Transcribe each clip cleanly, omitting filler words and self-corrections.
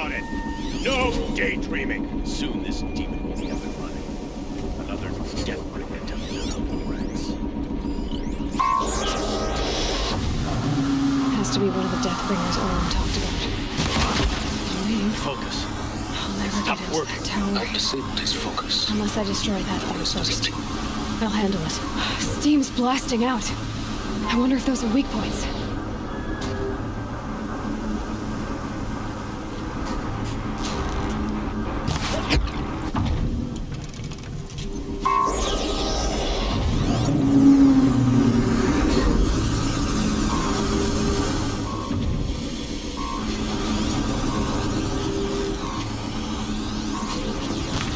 on it. No daydreaming. Soon this demon will be up and running. Another death bringer to fill out the ranks. Has to be one of the Deathbringers Owen talked about. Focus. I'll never Stop get into working. that tower. I've disabled his focus. Unless I destroy that first. Resisting. I'll handle it. Steam's blasting out. I wonder if those are weak points.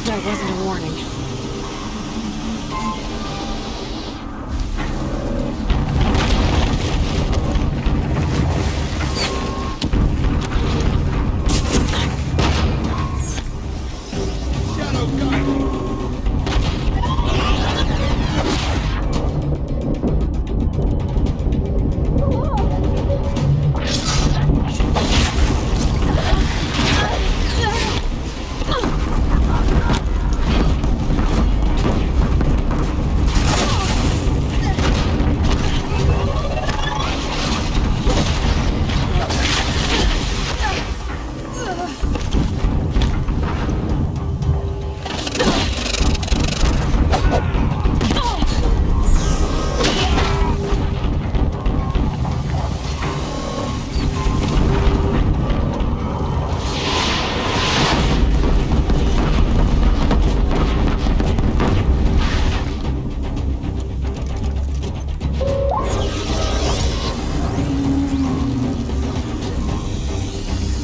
That wasn't a warning.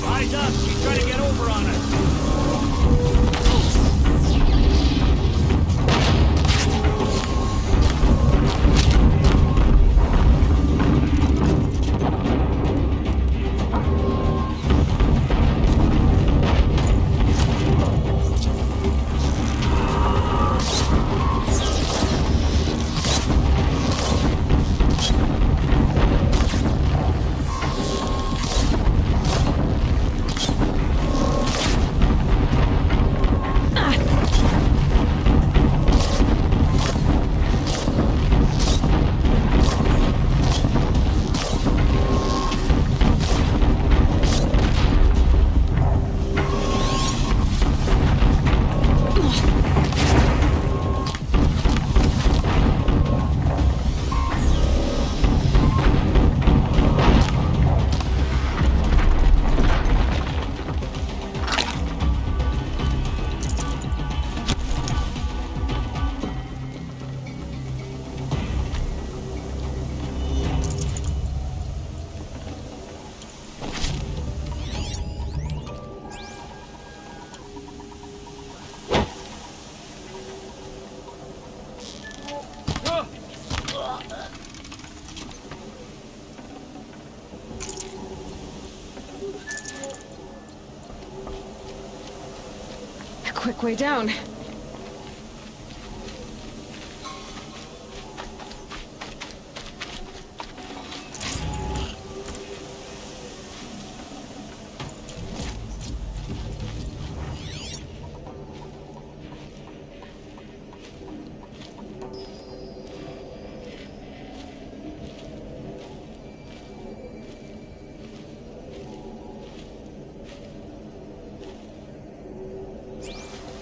Rise up. She's trying to get over on us. A quick way down.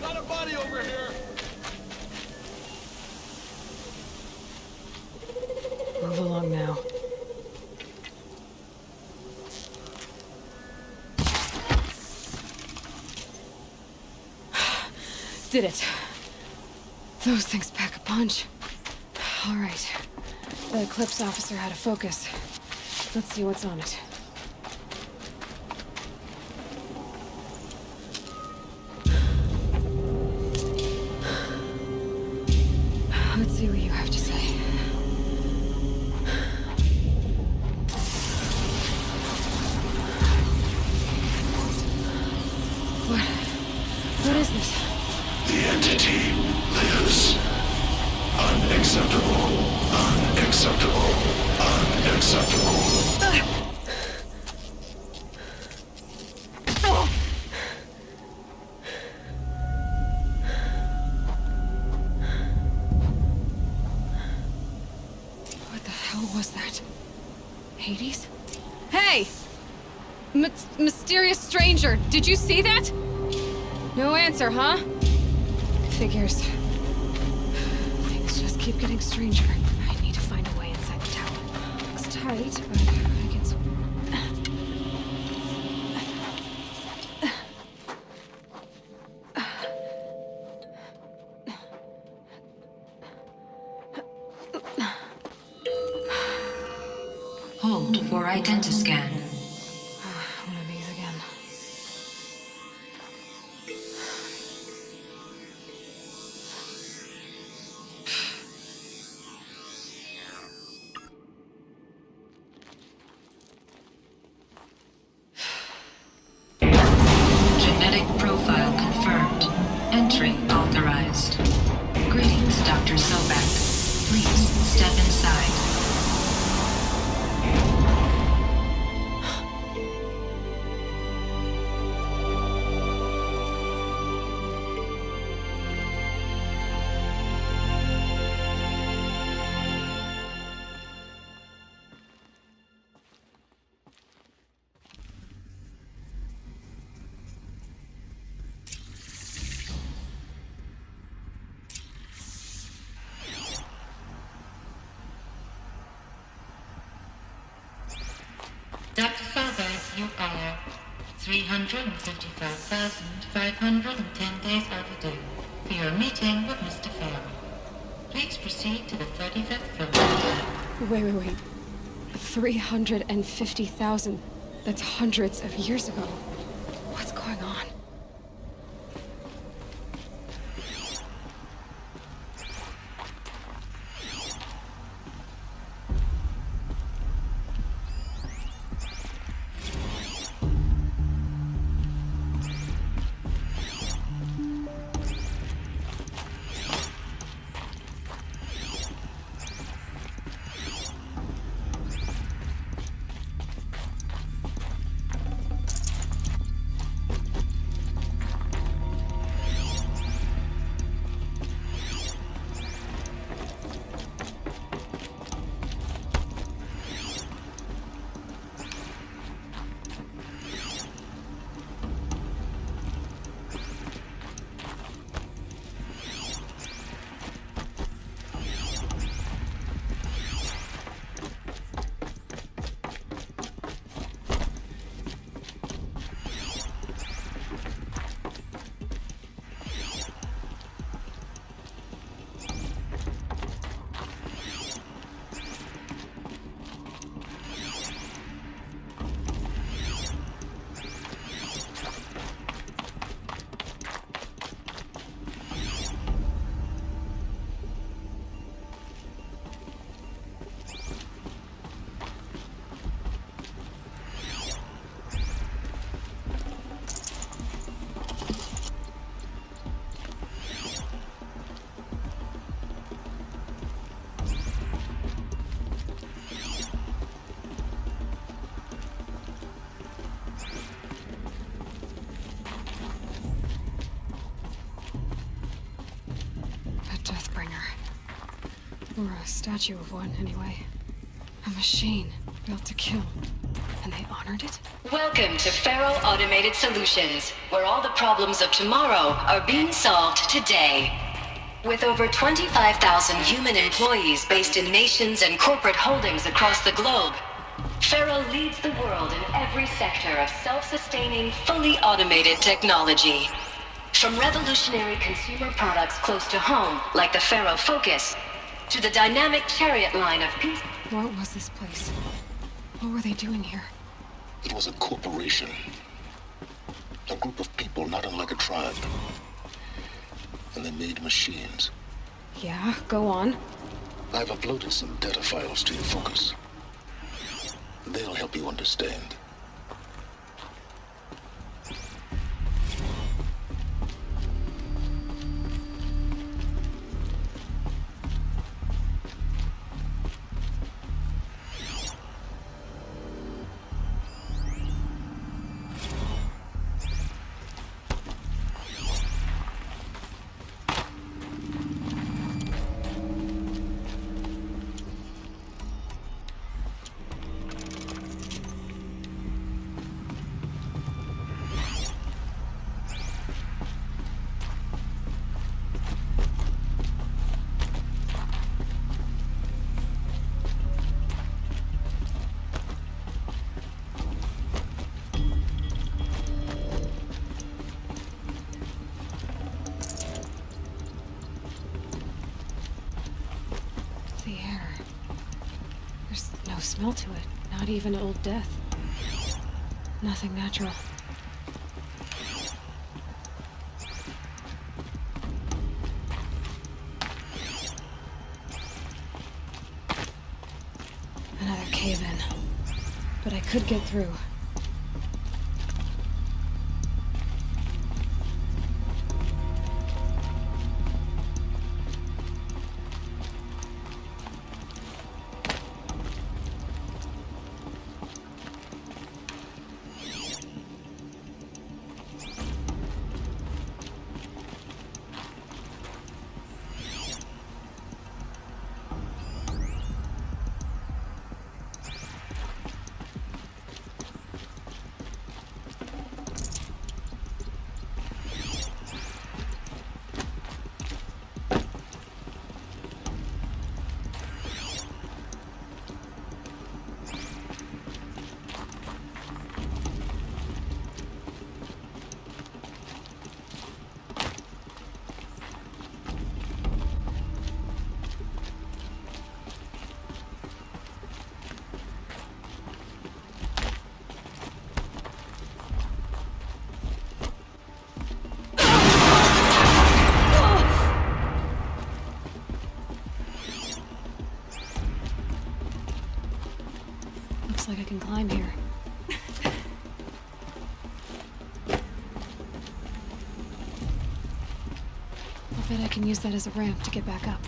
Got a body over here. Move along now. Did it. Those things pack a punch. All right. The Eclipse officer had a focus. Let's see what's on it. Let's see what you have to say. What is this? The entity lives. Unacceptable. Unacceptable. Unacceptable. Hades? Hey! Mysterious stranger, did you see that? No answer, huh? Figures. Things just keep getting stranger. I need to find a way inside the tower. Looks tight, but I can... Hold for identiscan. One of these again. Genetic profile confirmed. Entry authorized. Greetings, Dr. Sobak. Please step inside. Dr. Sobak, you are 355,510 days overdue for your meeting with Mr. Farrell. Please proceed to the 35th floor. Wait. 350,000. That's hundreds of years ago. What's going on? Or a statue of one, anyway. A machine built to kill. And they honored it? Welcome to Faro Automated Solutions, where all the problems of tomorrow are being solved today. With over 25,000 human employees based in nations and corporate holdings across the globe, Faro leads the world in every sector of self-sustaining, fully automated technology. From revolutionary consumer products close to home, like the Faro Focus, to the dynamic chariot line of peace. What was this place? What were they doing here? It was a corporation. A group of people not unlike a tribe. And they made machines. Yeah, go on. I've uploaded some data files to your Focus. They'll help you understand. smell to it. Not even old death. Nothing natural. Another cave-in. But I could get through. Looks like I can climb here. I'll bet I can use that as a ramp to get back up.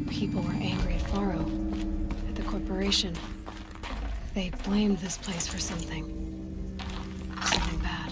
People were angry at Faro, at the corporation. They blamed this place for something. Something bad.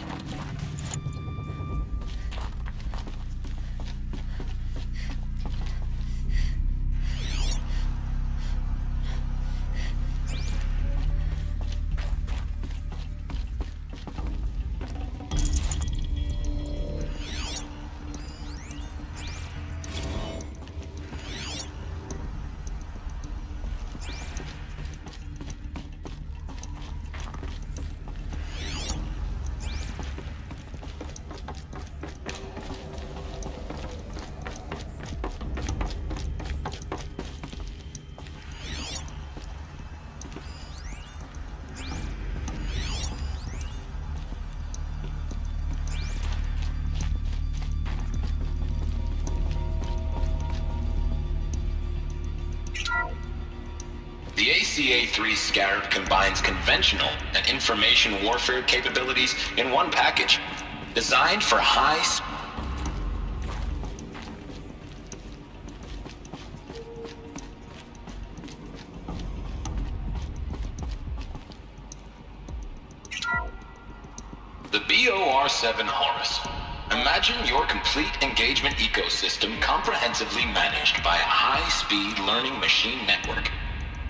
The ACA-3 Scarab combines conventional and information warfare capabilities in one package, designed for high speed. The BOR-7 Horus. Imagine your complete engagement ecosystem comprehensively managed by a high-speed learning machine network.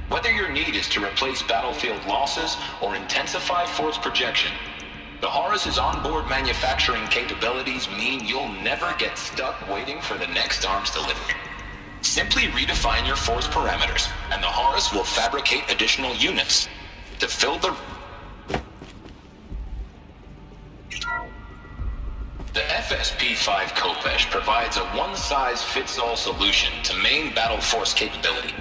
Whether your need is to replace battlefield losses or intensify force projection, the Horus's onboard manufacturing capabilities mean you'll never get stuck waiting for the next arms delivery. Simply redefine your force parameters, and the Horus will fabricate additional units to fill the... The FSP-5 Kopesh provides a one-size-fits-all solution to main battle force capability.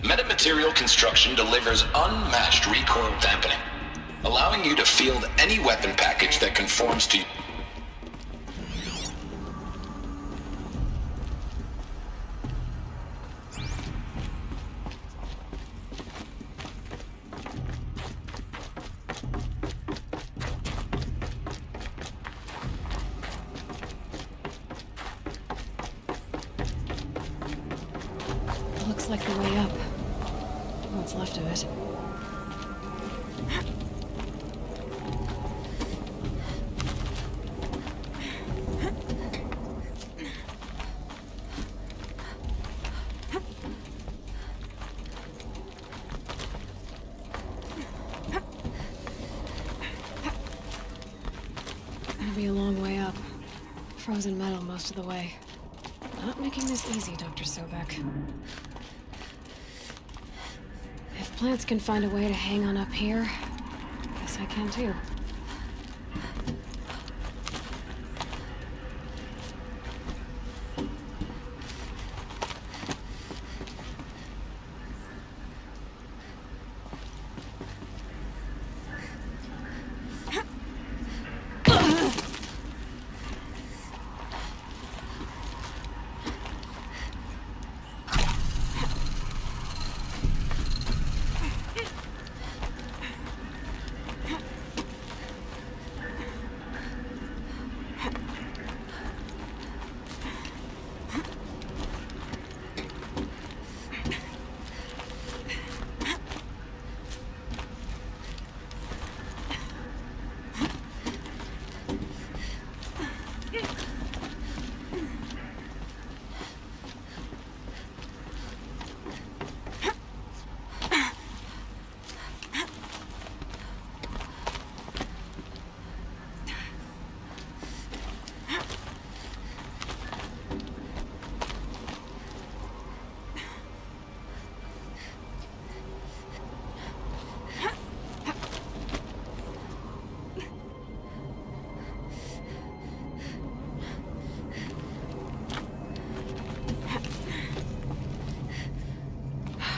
Metamaterial construction delivers unmatched recoil dampening, allowing you to field any weapon package that conforms to... Looks like the way up. What's left of it. Gonna be a long way up. Frozen metal most of the way. Not making this easy, Dr. Sobek. If plants can find a way to hang on up here, guess I can too.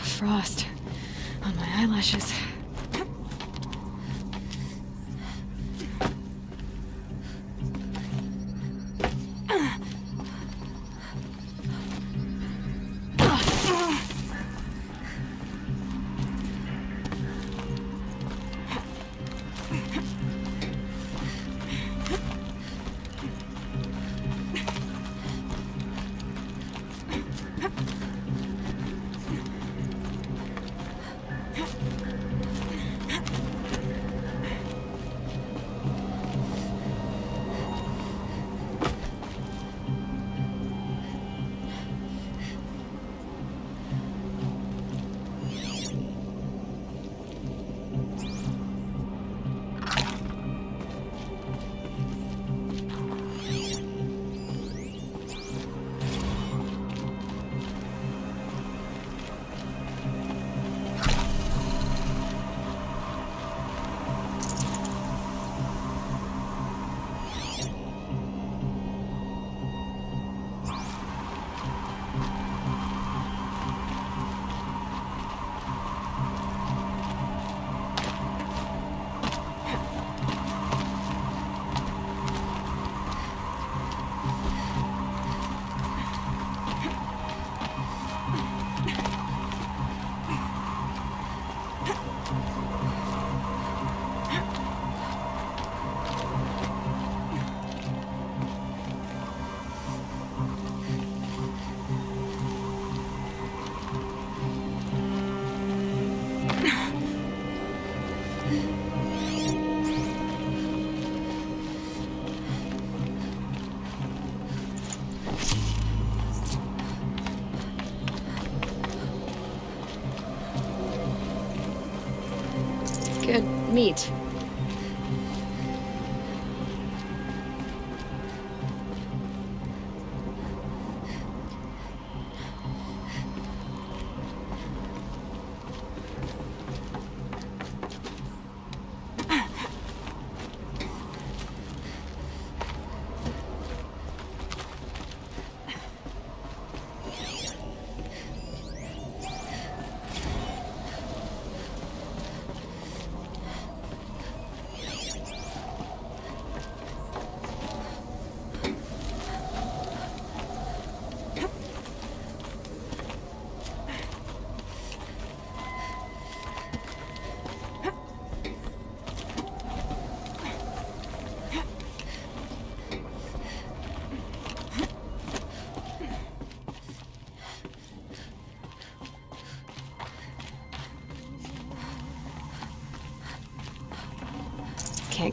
Frost on my eyelashes. Good meat.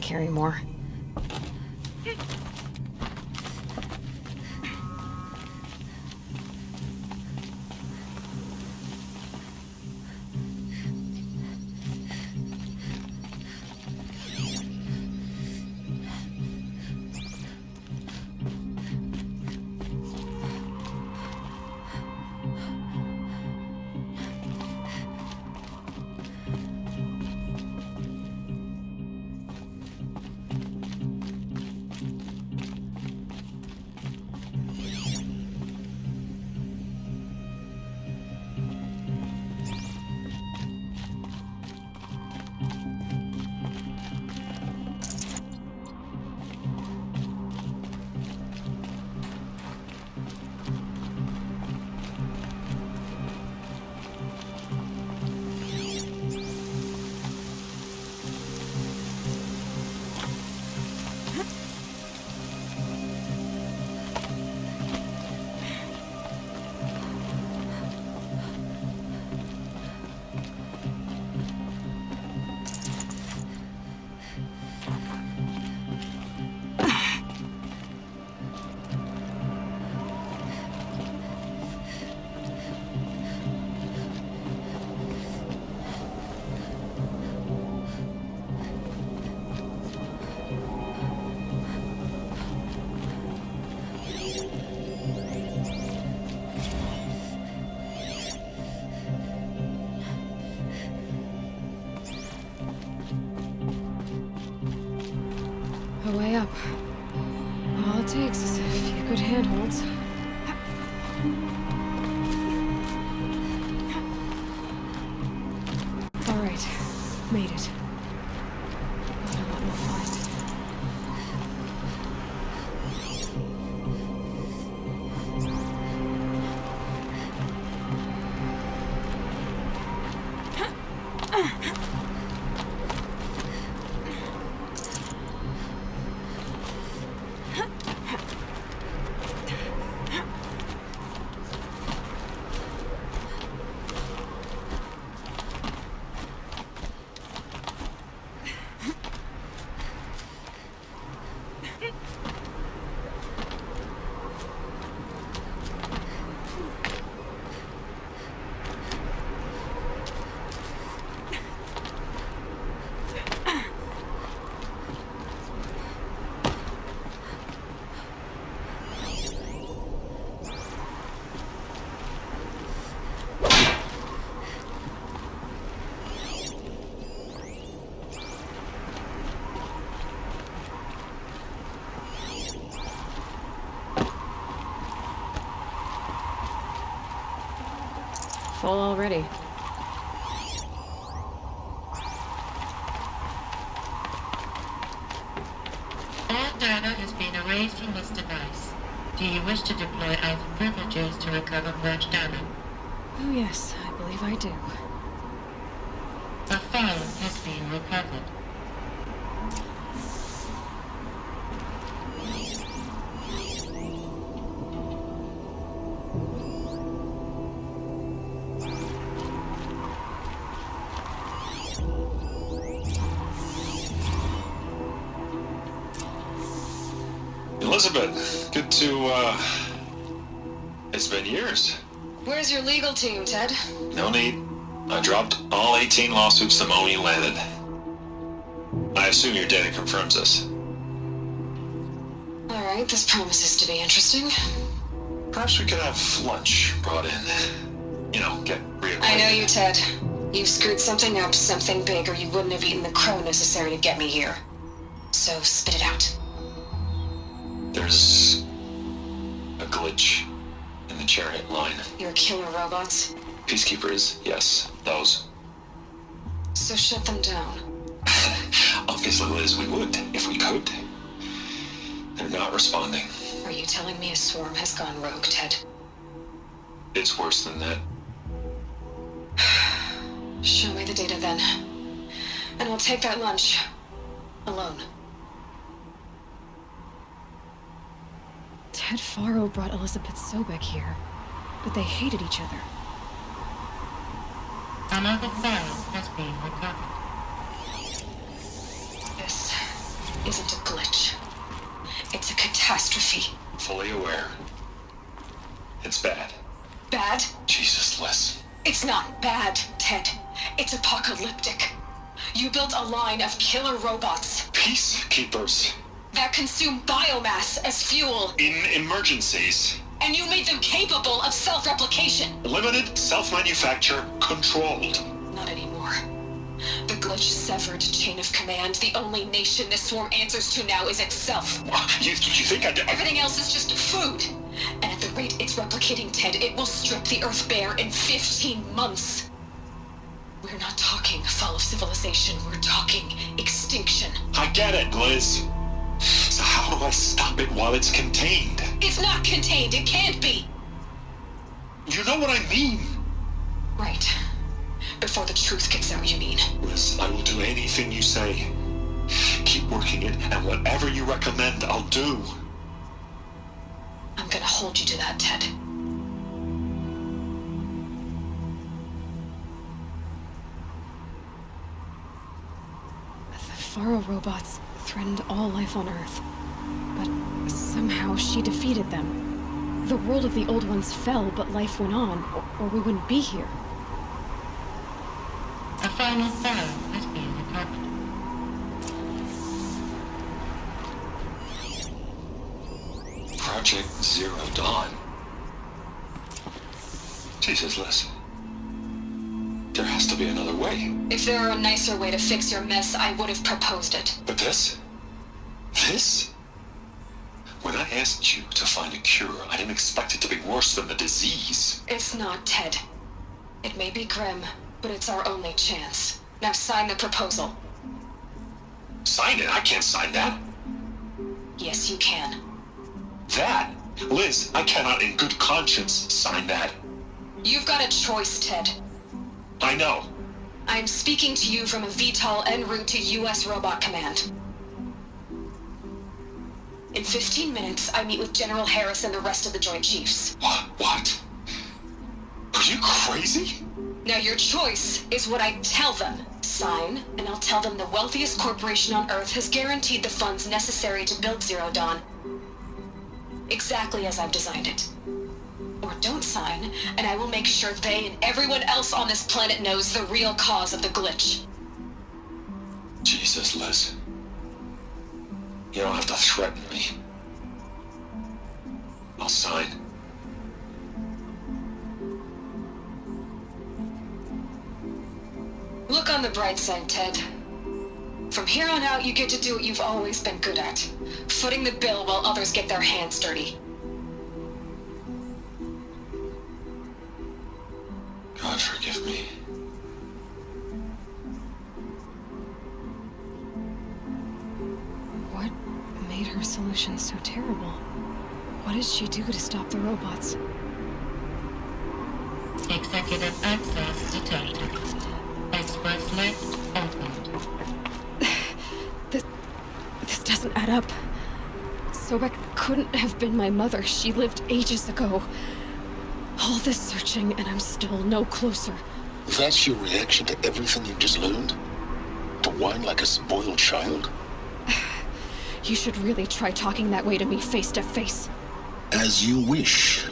can't carry more. A way up. All it takes is a few good handholds. All right, made it. I don't know what we'll find. Full already. All data has been erased from this device. Do you wish to deploy either privileges to recover much data? Oh yes, I believe I do. A file has been recovered. Elizabeth, good to, it's been years. Where's your legal team, Ted? No need. I dropped all 18 lawsuits the moment you landed. I assume your data confirms this. All right, this promises to be interesting. Perhaps we could have lunch brought in. You know, get reacquainted. I know you, Ted. You screwed something up, something big, or you wouldn't have eaten the crow necessary to get me here. So spit it out. There's a glitch in the chariot line. You're killing robots? Peacekeepers, yes, those. So shut them down. Obviously, Liz, we would, if we could. They're not responding. Are you telling me a swarm has gone rogue, Ted? It's worse than that. Show me the data then. And I'll take that lunch. Alone. Ted Faro brought Elizabeth Sobek here, but they hated each other. Another file has been recovered. This isn't a glitch. It's a catastrophe. Fully aware. It's bad. Bad? Jesus, Liz. It's not bad, Ted. It's apocalyptic. You built a line of killer robots Peacekeepers. that consume biomass as fuel, In emergencies. and you made them capable of self-replication. Limited, self-manufacture, controlled. Not anymore. The glitch severed chain of command. The only nation this swarm answers to now is itself. You think I did? Everything else is just food. And at the rate it's replicating, Ted, it will strip the Earth bare in 15 months. We're not talking fall of civilization. We're talking extinction. I get it, Liz. So how do I stop it while it's contained? It's not contained. It can't be. You know what I mean. Right. Before the truth gets out, you mean. Liz, I will do anything you say. Keep working it, and whatever you recommend, I'll do. I'm gonna hold you to that, Ted. The Faro robots threatened all life on Earth. But somehow she defeated them. The world of the old ones fell, but life went on, or we wouldn't be here. A final Pharaoh has been recovered. Project Zero Dawn. Jesus, Liz. There has to be another way. If there were a nicer way to fix your mess, I would have proposed it. But this? This? When I asked you to find a cure, I didn't expect it to be worse than the disease. It's not, Ted. It may be grim, but it's our only chance. Now sign the proposal. Sign it? I can't sign that. Yes, you can. That? Liz, I cannot in good conscience sign that. You've got a choice, Ted. I know. I'm speaking to you from a VTOL en route to U.S. Robot Command. In 15 minutes, I meet with General Harris and the rest of the Joint Chiefs. What? Are you crazy? Now your choice is what I tell them. Sign, and I'll tell them the wealthiest corporation on Earth has guaranteed the funds necessary to build Zero Dawn. Exactly as I've designed it. Or don't sign, and I will make sure they and everyone else on this planet knows the real cause of the glitch. Jesus, Liz. You don't have to threaten me. I'll sign. Look on the bright side, Ted. From here on out, you get to do what you've always been good at. Footing the bill while others get their hands dirty. God forgive me. What made her solution so terrible? What did she do to stop the robots? Executive access detected. Express lift opened. This doesn't add up. Sobek couldn't have been my mother. She lived ages ago. All this searching, and I'm still no closer. That's your reaction to everything you've just learned? To whine like a spoiled child? You should really try talking that way to me face to face. As you wish.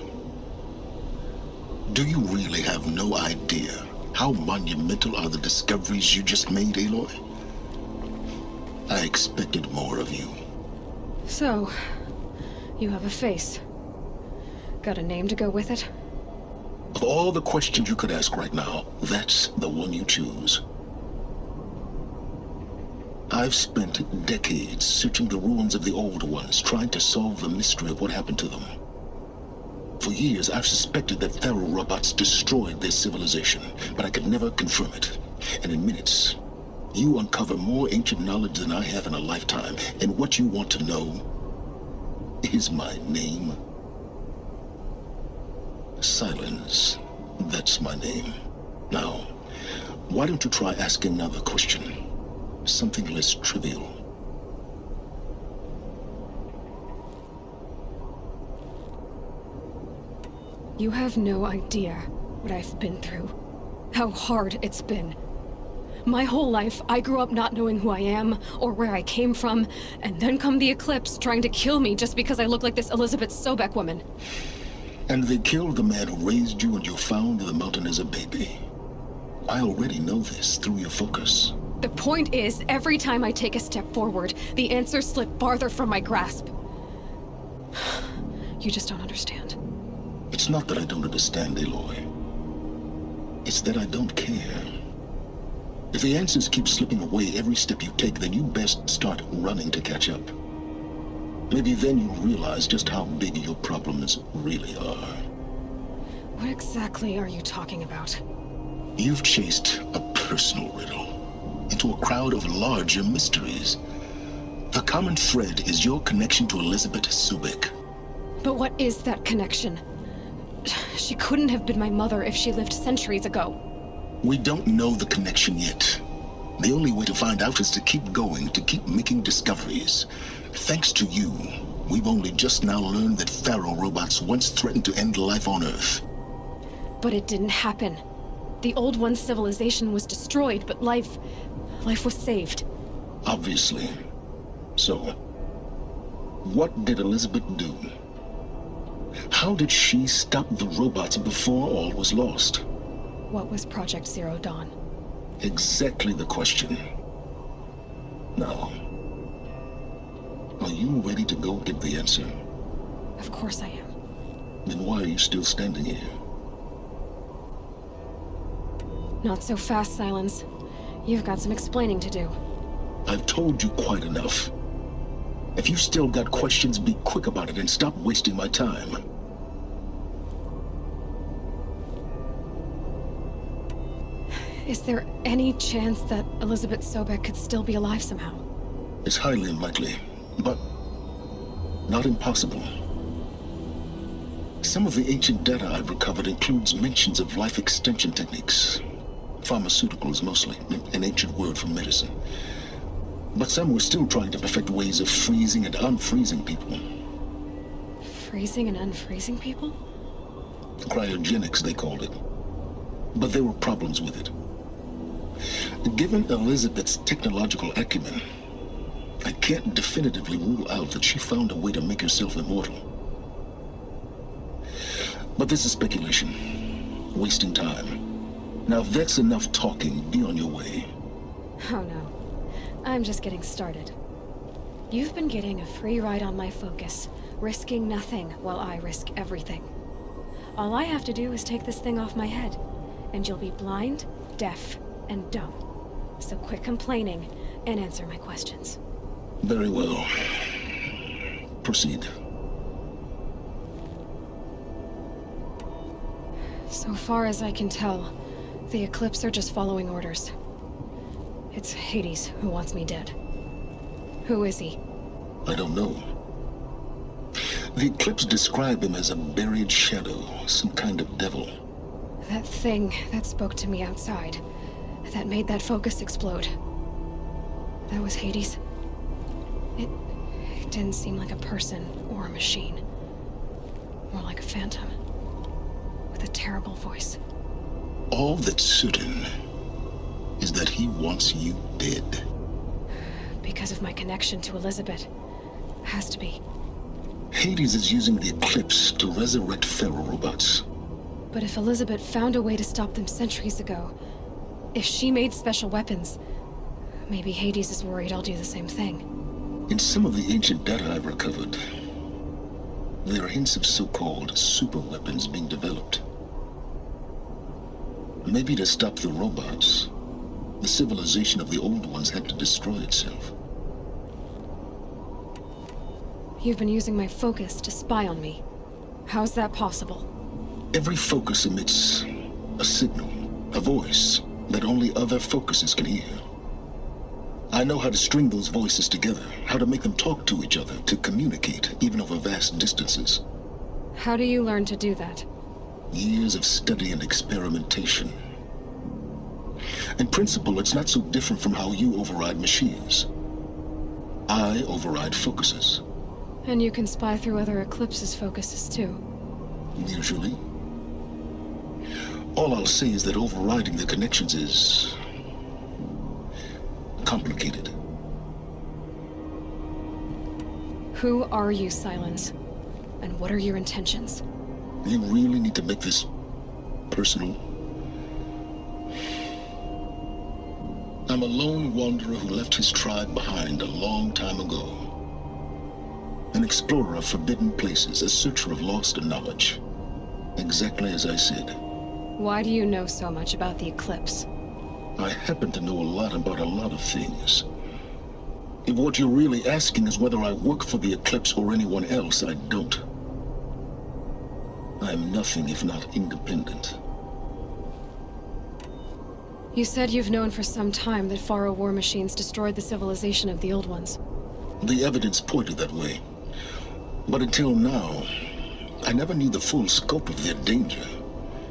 Do you really have no idea how monumental are the discoveries you just made, Aloy? I expected more of you. So, you have a face. Got a name to go with it? Of all the questions you could ask right now, that's the one you choose. I've spent decades searching the ruins of the old ones, trying to solve the mystery of what happened to them. For years, I've suspected that Faro robots destroyed their civilization, but I could never confirm it. And in minutes, you uncover more ancient knowledge than I have in a lifetime, and what you want to know is my name. Silence. That's my name. Now, why don't you try asking another question? Something less trivial. You have no idea what I've been through. How hard it's been. My whole life, I grew up not knowing who I am, or where I came from, and then come the Eclipse trying to kill me just because I look like this Elizabeth Sobek woman. And they killed the man who raised you and you found in the mountain as a baby. I already know this through your focus. The point is, every time I take a step forward, the answers slip farther from my grasp. You just don't understand. It's not that I don't understand, Aloy. It's that I don't care. If the answers keep slipping away every step you take, then you best start running to catch up. Maybe then you'll realize just how big your problems really are. What exactly are you talking about? You've chased a personal riddle into a crowd of larger mysteries. The common thread is your connection to Elizabeth Sobek. But what is that connection? She couldn't have been my mother if she lived centuries ago. We don't know the connection yet. The only way to find out is to keep going, to keep making discoveries. Thanks to you, we've only just now learned that Pharaoh robots once threatened to end life on Earth. But it didn't happen. The Old One's civilization was destroyed, but life was saved. Obviously. So, what did Elizabeth do? How did she stop the robots before all was lost? What was Project Zero Dawn? Exactly the question. Now, are you ready to go get the answer? Of course I am. Then why are you still standing here? Not so fast, Silence. You've got some explaining to do. I've told you quite enough. If you've still got questions, be quick about it and stop wasting my time. Is there any chance that Elizabeth Sobek could still be alive somehow? It's highly unlikely, but not impossible. Some of the ancient data I've recovered includes mentions of life extension techniques. Pharmaceuticals mostly, an ancient word for medicine. But some were still trying to perfect ways of freezing and unfreezing people. Freezing and unfreezing people? Cryogenics, they called it. But there were problems with it. Given Elizabeth's technological acumen, I can't definitively rule out that she found a way to make herself immortal. But this is speculation. Wasting time. Now if that's enough talking, be on your way. Oh no. I'm just getting started. You've been getting a free ride on my focus, risking nothing while I risk everything. All I have to do is take this thing off my head, and you'll be blind, deaf, and dumb. So quit complaining and answer my questions. Very well. Proceed. So far as I can tell, the Eclipse are just following orders. It's Hades who wants me dead. Who is he? I don't know. The Eclipse describe him as a buried shadow, some kind of devil. That thing that spoke to me outside, that made that focus explode. That was Hades? It didn't seem like a person or a machine. More like a phantom. With a terrible voice. All that's certain is that he wants you dead. Because of my connection to Elizabeth. Has to be. Hades is using the Eclipse to resurrect Pharaoh robots. But if Elizabeth found a way to stop them centuries ago, if she made special weapons, maybe Hades is worried I'll do the same thing. In some of the ancient data I've recovered, there are hints of so-called super weapons being developed. Maybe to stop the robots, the civilization of the old ones had to destroy itself. You've been using my focus to spy on me. How's that possible? Every focus emits a signal, a voice, that only other focuses can hear. I know how to string those voices together, how to make them talk to each other, to communicate, even over vast distances. How do you learn to do that? Years of study and experimentation. In principle, it's not so different from how you override machines. I override focuses. And you can spy through other Eclipse's focuses too. Usually. All I'll say is that overriding the connections is complicated. Who are you, Silence? And what are your intentions? You really need to make this personal? I'm a lone wanderer who left his tribe behind a long time ago. An explorer of forbidden places, a searcher of lost knowledge. Exactly as I said. Why do you know so much about the Eclipse? I happen to know a lot about a lot of things. If what you're really asking is whether I work for the Eclipse or anyone else, I don't. I am nothing if not independent. You said you've known for some time that Faro war machines destroyed the civilization of the Old Ones. The evidence pointed that way. But until now, I never knew the full scope of their danger.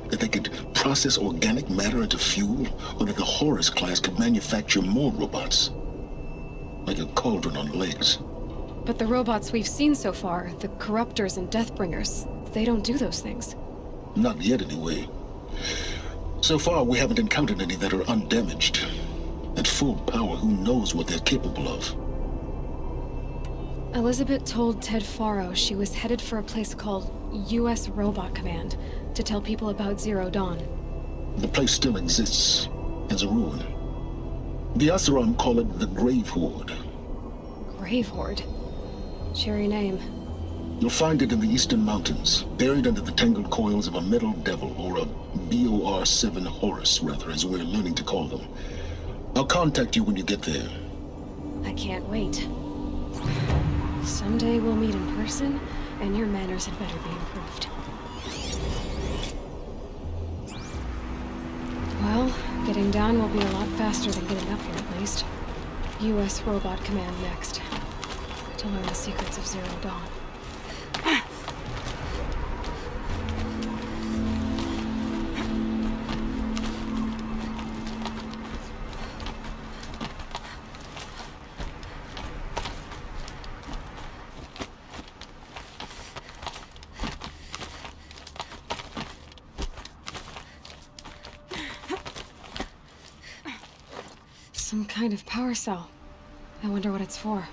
That they could process organic matter into fuel, or that the Horus class could manufacture more robots. Like a cauldron on legs. But the robots we've seen so far, the Corruptors and Deathbringers, they don't do those things. Not yet, anyway. So far, we haven't encountered any that are undamaged. At full power, who knows what they're capable of? Elizabeth told Ted Faro she was headed for a place called U.S. Robot Command to tell people about Zero Dawn. The place still exists, as a ruin. The Asaram call it the Grave Horde. Grave Horde? Cheery name. You'll find it in the Eastern Mountains, buried under the tangled coils of a metal devil, or a BOR-7 Horus, rather, as we're learning to call them. I'll contact you when you get there. I can't wait. Someday we'll meet in person, and your manners had better be improved. Well, getting down will be a lot faster than getting up here, at least. U.S. Robot Command next. To learn the secrets of Zero Dawn. Some kind of power cell. I wonder what it's for.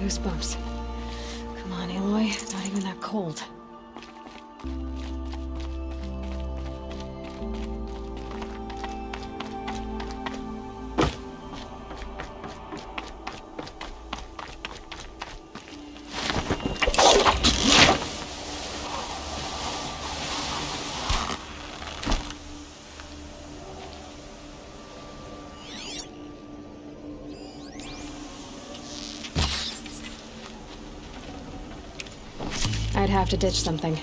Goosebumps. Come on, Aloy. Not even that cold. I'd have to ditch something.